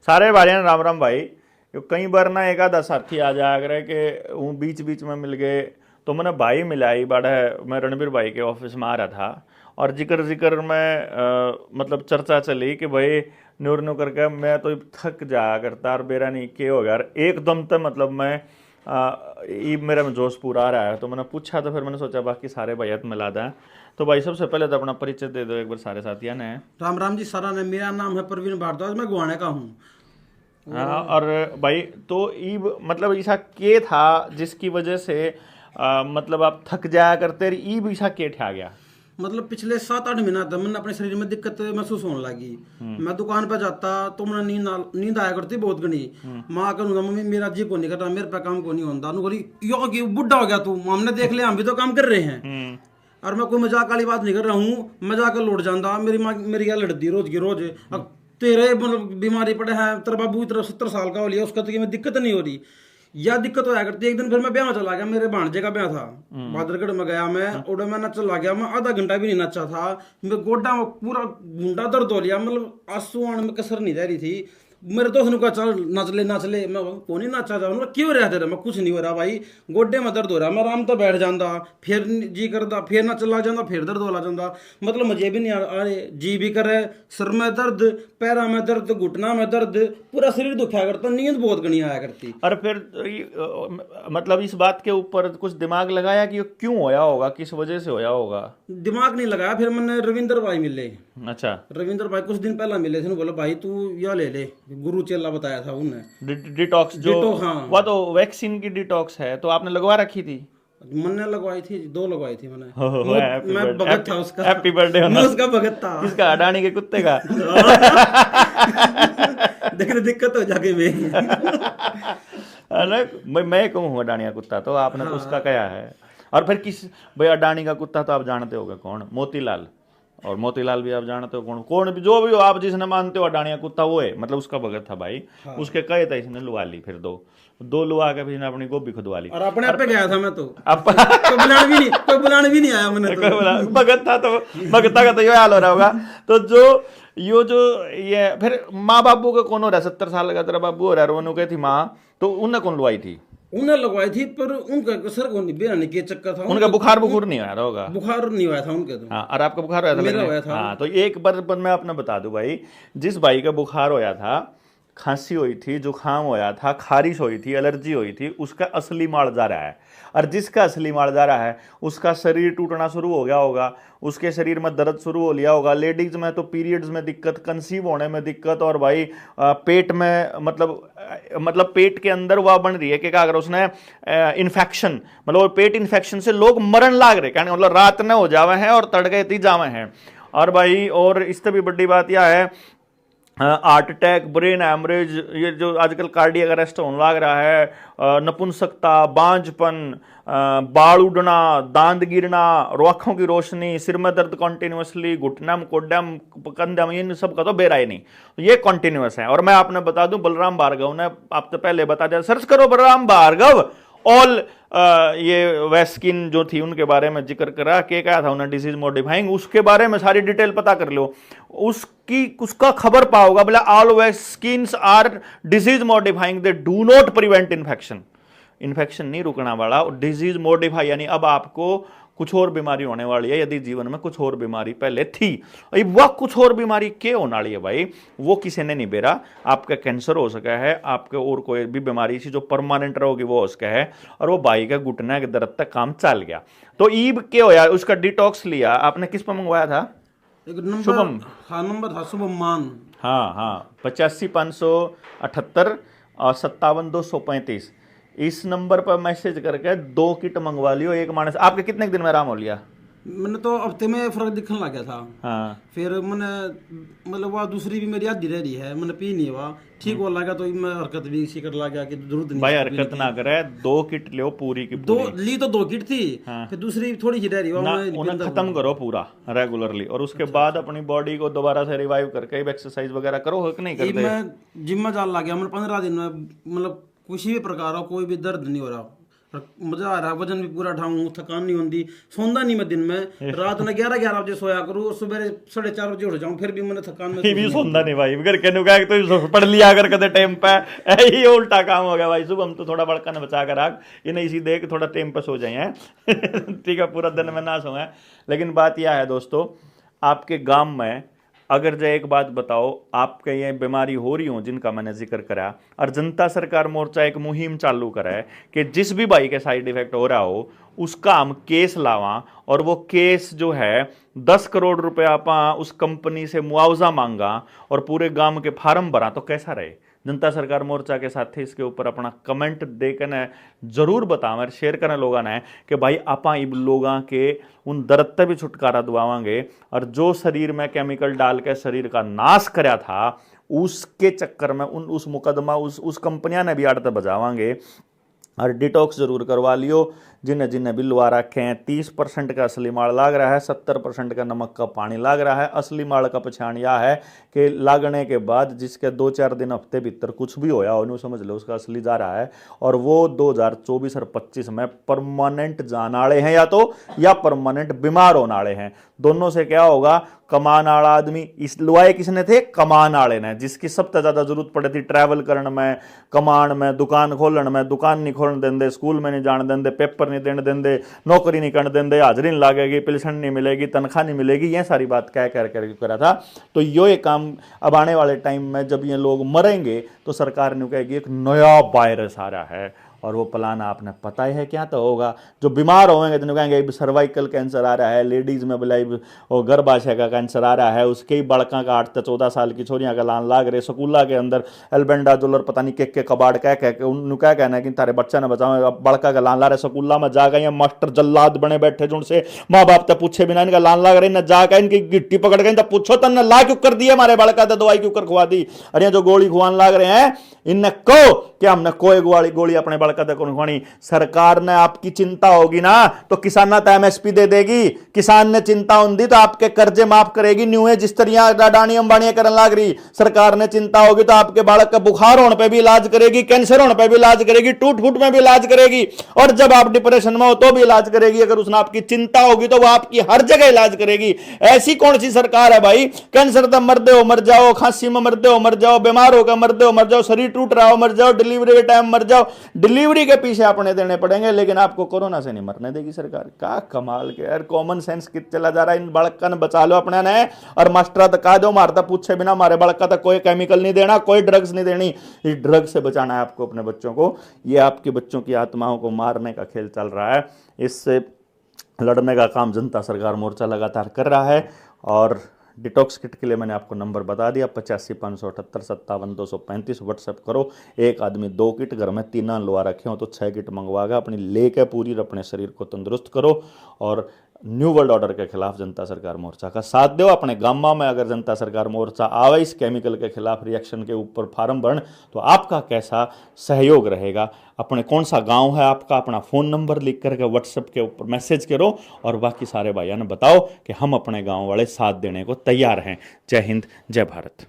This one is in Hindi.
सारे भाई ने राम राम भाई। यो कई बार ना एक आधा साथी आ जाया करे कि वो बीच बीच में मिल गए, तो मैंने भाई मिलाई बड़ा है। मैं रणबीर भाई के ऑफिस में आ रहा था और जिक्र जिक्र में मतलब चर्चा चली कि भाई न्यूर न्यू करके मैं तो थक जाया करता और मेरा नहीं के हो गया यार। एकदम तो मतलब मैं ये मेरे में जोश पूरा आ रहा है। तो मैंने पूछा, तो फिर मैंने सोचा बाकी सारे भैया मिला दें। तो भाई सबसे पहले तो अपना परिचय दे दो एक बार सारे साथियों ने। राम राम जी सारा ने। मेरा नाम है प्रवीण भारद्वाज, मैं गुआने का हूँ। हाँ, और भाई तो ई मतलब ऐसा के था जिसकी वजह से मतलब आप थक जाया करते ई भी ऐसा के ठा गया। मतलब पिछले 7-8 महीना था मैंने अपने शरीर में दिक्कत महसूस होने लगी। मैं दुकान पर जाता तो मैंने नींद आया करती बहुत घनी। माँ कहूँगा मम्मी मेरा जी को नहीं करता, मेरे पे काम को नहीं होता। यो कि बुढ़ा हो गया तू, हमने देख लिया, हम भी तो काम कर रहे हैं। और मैं कोई मजाक वाली बात नहीं कर रहा हूँ, मजाक लौट जाता। मेरी माँ मेरी क्या लड़ती रोज की रोज। अब तेरे मतलब बीमारी पड़े हैं, तेरा बाबू इतना 70 साल का हो लिया, उसका तो में दिक्कत नहीं हो रही या दिक्कत होया करती। एक दिन फिर मैं ब्याह में चला गया, मेरे भांजे का ब्याह था, बादरगढ़ में गया मैं। और मैं नचने लग गया, मैं आधा घंटा भी नहीं नचा था। मेरे गोड्डा में पूरा घुंडा दर्द हो लिया, मतलब आंसू आने में कसर नहीं रह रही थी। मेरे दोस्त ने कहा चल नच ले। मैं कौन ही नाचा जाऊँ, मतलब क्यों रहा तेरा। मैं कुछ नहीं हो रहा भाई, गोड्डे में दर्द हो रहा। मैं आराम तो बैठ जाता, फिर जी करता, फिर नच लग जाता, फिर दर्द होला जाता। मतलब मजे भी नहीं आ रहे, जी भी करे, सिर में दर्द, पैरा में दर्द, घुटना में दर्द, पूरा शरीर दुखा करता, नींद बहुत घनी आया करती। और फिर मतलब इस बात के ऊपर कुछ दिमाग लगाया कि ये क्यों होया होगा, किस वजह से होया होगा। दिमाग नहीं लगाया। फिर मैंने रविंदर भाई मिले। अच्छा। रविंदर भाई कुछ दिन पहला मिले थे, बोला भाई तू यह ले ले, गुरु चेला बताया था उन्हें। डिटॉक्स जो हाँ, वह तो वैक्सीन की डिटॉक्स है, तो आपने लगवा रखी थी। मैंने लगवाई थी, 2 लगवाई थी मैंने। हैप्पी मैं बर्थडे, भगत था उसका। हैप्पी बर्थडे मैं उसका भगत था। किसका, अडानी के कुत्ते का। देखने दिक्कत हो जाके अरे मैं कहूँ अडानी का कुत्ता, तो आपने तो उसका कहा है। और फिर किस भाई, अडानी का कुत्ता तो आप जानते होगे कौन, मोतीलाल। और मोतीलाल भी आप जानते हो कौन, कौन भी जो भी हो आप जिसने मानते हो अडानी का कुत्ता वो है, मतलब उसका भगत था भाई। उसके कहे था, इसने लुआ ली, फिर दो लुआ के फिर इसने अपनी गोभी खुदवा ली। और अपने आप पे गया था मैं तो। अब कोई बुलाने भी नहीं आया मैंने तो। भगत था तो भगता का तो ये हाल हो रहा होगा। तो ये फिर माँ बाबू का कौन हो रहा है, 70 साल का तेरा बाबू हो रहा है, रोनू कही थी माँ, तो उन्हें कौन लुआई थी। उन्हें लगवाई थी, पर उनका सर को नहीं के चक्कर था। उनका बुखार नहीं आया होगा। बुखार नहीं आया था उनके तो। हाँ, और आपका बुखार होया था। मेरा होया था। हाँ, तो एक बार पर मैं अपना बता दूं भाई, जिस भाई का बुखार होया था, खांसी हुई थी, जुकाम होया था, खारिश हुई थी, एलर्जी हुई थी, उसका असली माल जा रहा है। और जिसका असली माल जा रहा है उसका शरीर टूटना शुरू हो गया होगा, उसके शरीर में दर्द शुरू हो लिया होगा। लेडीज में तो पीरियड्स में दिक्कत, कंसीव होने में दिक्कत, और भाई पेट में मतलब पेट के अंदर वह बन रही है कि क्या अगर उसने इन्फेक्शन, मतलब पेट इन्फेक्शन से लोग मरण लाग रहे, कहने मतलब रात न हो जावे हैं और तड़के ती जावे हैं। और भाई और इससे भी बड़ी बात यह है, हार्ट अटैक, ब्रेन हैमरेज, ये जो आजकल कार्डियक अरेस्ट होने लग रहा है, नपुंसकता, बांझपन, बाल उड़ना, दांत गिरना, आंखों की रोशनी, सिर में दर्द कॉन्टिन्यूसली, घुटनम कोडम कंधम, इन सब का तो बेरा ही नहीं, ये कॉन्टिन्यूस है। और मैं आपने बता दूं, बलराम भार्गव ने आपसे पहले बता दिया, सर्च करो बलराम भार्गव ऑल ये वैक्सीन जो थी उनके बारे में जिक्र करा के क्या था उन्हें डिजीज मॉडिफाइंग, उसके बारे में सारी डिटेल पता कर लो, उसका खबर पाओगा बोला all vaccines are disease modifying, they do not prevent infection नहीं रुकना वाला, डिजीज मॉडिफाई यानी अब आपको कुछ और बीमारी होने वाली है। यदि जीवन में कुछ और बीमारी पहले थी, वह कुछ और बीमारी क्या होने वाली है भाई, वो किसी ने नहीं बेरा। आपका कैंसर हो सका है, आपके और कोई भी बीमारी सी जो परमानेंट रहोगी वो हो सका है। और वो भाई का घुटने के दर्द तक काम चल गया। तो ईब क्या होया, उसका डिटॉक्स लिया आपने, किस पर मंगवाया था। एक नंबर, शुभम। हाँ नंबर था शुभम मान। हाँ, 85,578 और 57,235 इस नंबर पर मैसेज करके 2 किट मंगवा लियो एक मानस। आपके कितने दिन में आराम हो लिया। मैंने तो हफ्ते में फर्क दिखने लग गया था। हाँ, फिर मैंने मतलब वह दूसरी भी मेरी आधी रह रही है, मैंने पी नहीं हुआ, ठीक हो लगा तो मैं हरकत भी इसी कर लगा कि जरूरत नहीं भाई हरकत ना करे, 2 किट लो पूरी की दो पूरी। ली तो 2 किट थी। हाँ। फिर दूसरी थोड़ी सी रह रही ना, है, उन्हें खत्म करो पूरा रेगुलरली, और उसके बाद अपनी बॉडी को दोबारा से रिवाइव करके एक्सरसाइज वगैरह करो, हो कि नहीं करते। मैं जिम में जाने लग गया, मैंने 15 दिन में मतलब किसी भी प्रकार का कोई भी दर्द नहीं हो रहा। और मजा आ रहा है, वजन भी पूरा ढाऊं, थकान नहीं होती, सोंदा नहीं मैं दिन में, रात में 11 बजे सोया करूँ और सुबह 4:30 बजे उठ जाऊं, फिर भी मैंने थकान में ये भी सुनता नहीं भाई, घर के नुका तो पढ़ लिया अगर कदे टाइम पे, यही उल्टा काम हो गया भाई। सुबह हम तो थोड़ा बड़का ने बचा कर रख, इन्हें इसी देख थोड़ा टाइम पे सो जाए हैं ठीक है, पूरा दिन में ना सोए। लेकिन बात यह है दोस्तों, आपके गांव में अगर जो एक बात बताओ, आपके ये बीमारी हो रही हो जिनका मैंने जिक्र करा, और जनता सरकार मोर्चा एक मुहिम चालू करा है कि जिस भी भाई के साइड इफेक्ट हो रहा हो उसका हम केस लावा, और वो केस जो है 10 करोड़ रुपया आपा उस कंपनी से मुआवजा मांगा और पूरे गांव के फार्म भरा, तो कैसा रहे। जनता सरकार मोर्चा के साथी इसके ऊपर अपना कमेंट देकर जरूर बतावें और शेयर करें लोगों ने कि भाई आपा इन लोगों के उन दर्द से भी छुटकारा दिवावांगे, और जो शरीर में केमिकल डाल के शरीर का नाश कराया था उसके चक्कर में उस मुकदमा उस कंपनियां ने भी आड़त बजावांगे। और डिटॉक्स जरूर करवा लियो जिन्हें जिन्हें बिलवा रखे हैं। 30% का असली माल लाग रहा है, 70% का नमक का पानी लाग रहा है। असली माल का पहचान यह है कि लागने के बाद जिसके 2-4 दिन हफ्ते भीतर कुछ भी होया हो, समझ लो उसका असली जा रहा है। और वो 2024 और 25 में परमानेंट जान आड़े हैं या परमानेंट बीमार होने वाले हैं। दोनों से क्या होगा, कमान वाला आदमी, इस लुआए किसने थे, कमान वाले ने, जिसकी सबसे ज्यादा जरूरत पड़े थी ट्रैवल करने में, कमान में, दुकान खोलन में, दुकान नहीं खोलने देंगे, स्कूल में नहीं जाने देंगे, पेपर नहीं देने देंगे, नौकरी नहीं करने देंगे, हाजिरी नहीं लागेगी, पेंशन नहीं मिलेगी, तनख्वाह नहीं मिलेगी, ये सारी बात कह कर करा था। तो ये काम अब आने वाले टाइम में जब ये लोग मरेंगे तो सरकार ने कहेगी एक नया वायरस आ रहा है, और वो प्लान आपने पता ही है क्या तो होगा। जो बीमार होंगे तो कहेंगे सर्वाइकल कैंसर आ रहा है, लेडीज में बुलाई और गर्भाशय का कैंसर आ रहा है, उसके ही बड़का का 8 से 14 साल की छोरियां का लान लाग रहे, स्कूला के अंदर एल्बेंडाजोल और पता नहीं के कबाड़ कह के उन्होंने क्या कहना है कि तारे बच्चा ने बचाओ, बड़का का लान ला रहे स्कूला में जा गए, मास्टर जल्लाद बने बैठे जो उनसे माँ बाप तो पूछे बिना इनका लान लाग रही न जाकर इनकी गिट्टी पकड़ गई, पूछो तन ला क्यों कर दिया हमारे बड़का तो दवाई क्यों कर खुआ दी। अरे जो गोली खुआन लाग रहे हैं इनने को क्या हमने कोई गोली अपने बड़का तक खुआनी। सरकार ने आपकी चिंता होगी ना तो किसान तो एमएसपी दे देगी, किसान ने चिंता होगी तो आपके कर्जे माफ करेगी। न्यू है जिस तरह अडानी अंबानी करने लाग रही, सरकार ने चिंता होगी तो आपके बालक का बुखार होने पे भी इलाज करेगी, कैंसर होने पे भी इलाज करेगी, टूट फूट में भी इलाज करेगी, और जब आप डिप्रेशन में हो तो भी इलाज करेगी। अगर उसने आपकी चिंता होगी तो वो आपकी हर जगह इलाज करेगी। ऐसी कौन सी सरकार है भाई, कैंसर तो मरते हो मर जाओ, खांसी में मरते हो मर जाओ, बीमार होकर मरते हो मर जाओ, शरीर टूट रहा हो मर जाओ, डिलीवरी के टाइम मर जाओ, डिलीवरी के पीछे अपने देने पड़ेंगे, लेकिन आपको कोरोना से नहीं मरने देगी सरकार। क्या कमाल के यार, कॉमन सेंस कित चला जा रहा है। इन बड़का ने बचा लो अपने ने, और मास्टर तक कह दो मारता पूछे बिना हमारे बड़का तक कोई केमिकल नहीं देना, कोई ड्रग्स नहीं देनी। इस ड्रग से बचाना है आपको अपने बच्चों को। ये आपके बच्चों की आत्माओं को मारने का खेल चल रहा है, इससे लड़ने का काम जनता सरकार मोर्चा लगातार कर रहा है। और डिटॉक्स किट के लिए मैंने आपको नंबर बता दिया, 85 578 57 235 व्हाट्सएप करो। एक आदमी 2 किट, घर में 3 लुआ रखे हो तो 6 किट मंगवाएगा, अपनी लेके पूरी अपने शरीर को तंदुरुस्त करो। और न्यू वर्ल्ड ऑर्डर के खिलाफ जनता सरकार मोर्चा का साथ दो। अपने गामा में अगर जनता सरकार मोर्चा आवे इस केमिकल के खिलाफ रिएक्शन के ऊपर फार्म भरण, तो आपका कैसा सहयोग रहेगा, अपने कौन सा गांव है आपका, अपना फ़ोन नंबर लिख करके व्हाट्सएप के ऊपर मैसेज करो, और बाकी सारे भाइयों ने बताओ कि हम अपने गांव वाले साथ देने को तैयार हैं। जय हिंद, जय भारत।